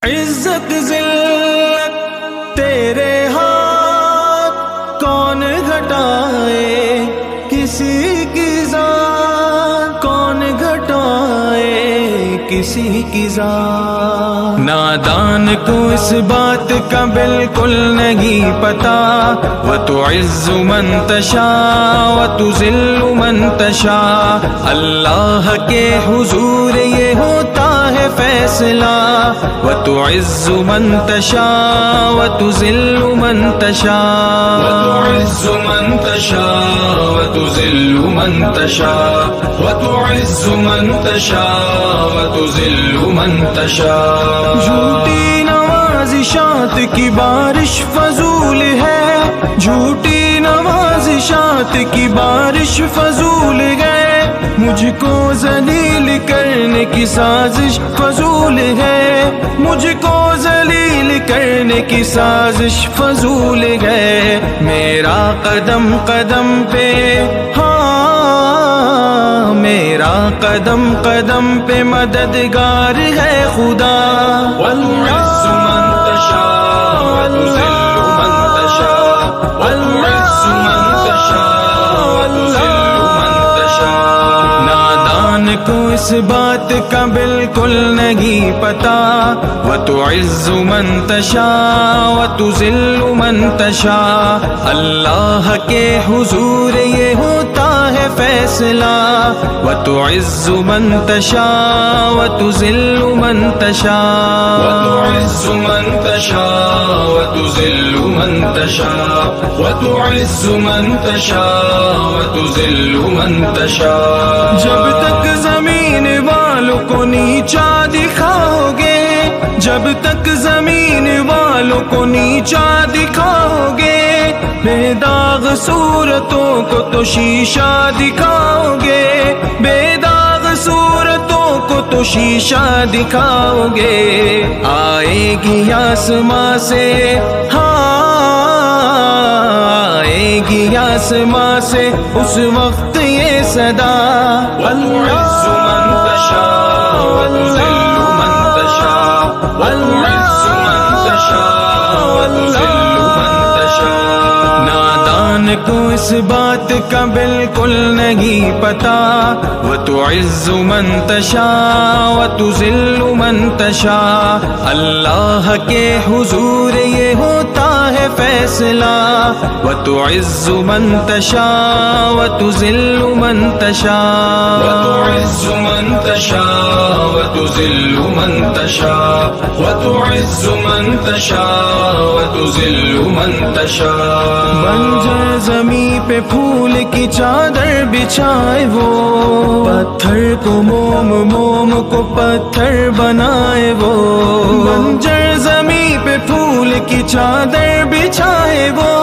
عزت ذلت تیرے ہاتھ کون گھٹائے، کسی کی ذات کون گھٹائے کسی کی ذات۔ نادان کو اس بات کا بالکل نہیں پتا، وَتُعِزُّ مَن تَشَاءُ وَتُذِلُّ مَن تَشَاءُ، اللہ کے حضور یہ ہوتا ہے فیصلہ، وَتُعِزُّ مَن تَشَاءُ وَتُذِلُّ مَن تَشَاءُ، وَتُعِزُّ مَن تَشَاءُ وَتُذِلُّ مَن تَشَاءُ، وَتُعِزُّ مَن تَشَاءُ وَتُذِلُّ مَن تَشَاءُ۔ جھوٹی نوازشات کی بارش فضول ہے، جھوٹی نوازشات کی بارش فضول ہے، مجھ کو ذلیل کرنے کی سازش فضول ہے، مجھ کو ذلیل کرنے کی سازش فضول ہے، میرا قدم قدم پہ میرا قدم قدم پہ مددگار ہے خدا، وَتُعِزُّ مَن تَشَاءُ وَتُذِلُّ مَن تَشَاءُ، وَتُعِزُّ مَن تَشَاءُ وَتُذِلُّ مَن تَشَاءُ۔ نادان کو اس بات کا بالکل نہیں پتا، وَتُعِزُّ مَن تَشَاءُ وَتُذِلُّ مَن تَشَاءُ، اللہ کے حضور یہ ہوتا ہے فیصلہ، وَتُعِزُّ مَن تَشَاءُ وَتُذِلُّ مَن تَشَاءُ، وَتُعِزُّ مَن تَشَاءُ وَتُذِلُّ مَن تَشَاءُ، وَتُعِزُّ مَن تَشَاءُ وَتُذِلُّ مَن تَشَاءُ۔ جب تک زمین والوں کو نیچا دکھاؤ گے، جب تک زمین والوں کو نیچا دکھاؤ گے، بے داغ صورتوں کو تو شیشہ دکھاؤ گے، بے داغ صورتوں کو تو شیشہ دکھاؤ گے، آئے گی آسماں سے آئے گی آسماں سے اس وقت یہ صدا، وَتُعِزُّ مَن تَشَاءُ وَتُذِلُّ مَن تَشَاءُ، وَتُعِزُّ مَن تَشَاءُ وَتُذِلُّ مَن تَشَاءُ۔ نادان کو اس بات کا بالکل نہیں پتا، وَتُعِزُّ مَن تَشَاءُ وَتُذِلُّ مَن تَشَاءُ، اللہ کے حضور یہ ہوتا ہے فیصلہ، وَتُعِزُّ مَن تَشَاءُ وَتُذِلُّ مَن تَشَاءُ، وَتُعِزُّ مَن تَشَاءُ وَتُذِلُّ مَن تَشَاءُ، وَتُعِزُّ مَن تَشَاءُ وَتُذِلُّ مَن تَشَاءُ۔ بنجر زمیں پہ پھول کی چادر بچھائے وہ، پتھر کو موم موم کو پتھر بنائے وہ، بنجر زمیں پہ پھول کی چادر بچھائے وہ،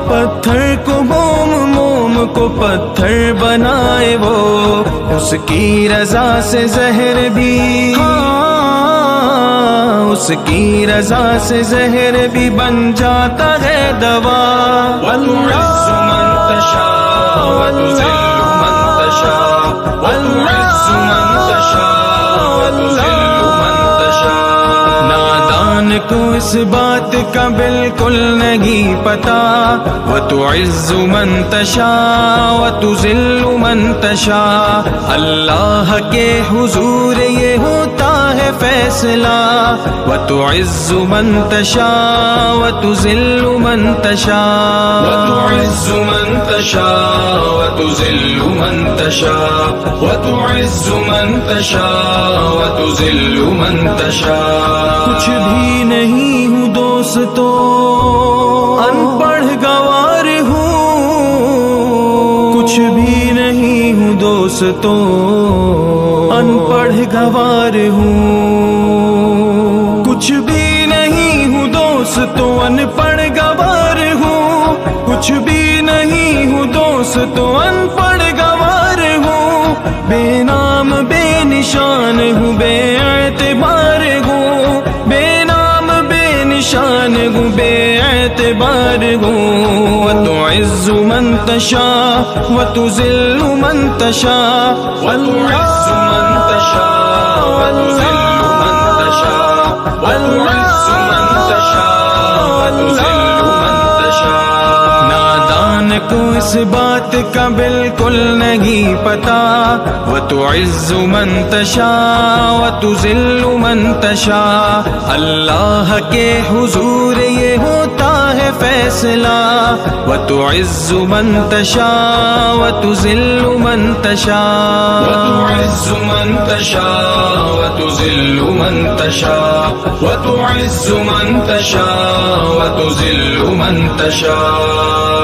پتھر کو موم موم کو پتھر بنائے وہ، اس کی رضا سے زہر بھی اس کی رضا سے زہر بھی بن جاتا ہے دوا، وَتُعِزُّ مَن تَشَاءُ وَتُذِلُّ مَن تَشَاءُ، وَتُعِزُّ مَن تَشَاءُ وَتُذِلُّ مَن تَشَاءُ۔ نادان کو اس بات کا بالکل نہیں پتا، وَتُعِزُّ مَن تَشَاءُ وَتُذِلُّ مَن تَشَاءُ، اللہ کے حضور یہ ہوتا ہے فیصلہ، وَتُعِزُّ مَن تَشَاءُ وَتُذِلُّ مَن تَشَاءُ، وَتُعِزُّ مَن تَشَاءُ وَتُذِلُّ مَن تَشَاءُ، وَتُعِزُّ مَن تَشَاءُ وَتُذِلُّ مَن تَشَاءُ۔ کچھ بھی نہیں ہوں دوستو، ان پڑھ گوار ہوں، کچھ بھی نہیں ہوں دوستو، ان پڑھ گوار ہوں، کچھ بھی نہیں ہوں دوستو، ان پڑھ گوار ہوں، کچھ بھی نہیں ہوں دوستو، ان پڑھ گوار ہوں، بے نام بے نشان ہوں، بے اعتبار ہوں، بے نام بے نشان ہوں، بے اعتبار ہوں، وَتُعِزُّ مَن تَشَاءُ وَتُذِلُّ مَن تَشَاءُ، وَتُعِزُّ مَن تَشَاءُ وَتُذِلُّ مَن تَشَاءُ، تو اس بات کا بالکل نہیں پتا، وتعز من تشاء وتذل من تشاء، اللہ کے حضور یہ ہوتا ہے فیصلہ، وتعز من تشاء وتذل من تشاء، وتعز من تشاء وتذل من تشاء، وتعز من تشاء وتذل من تشاء.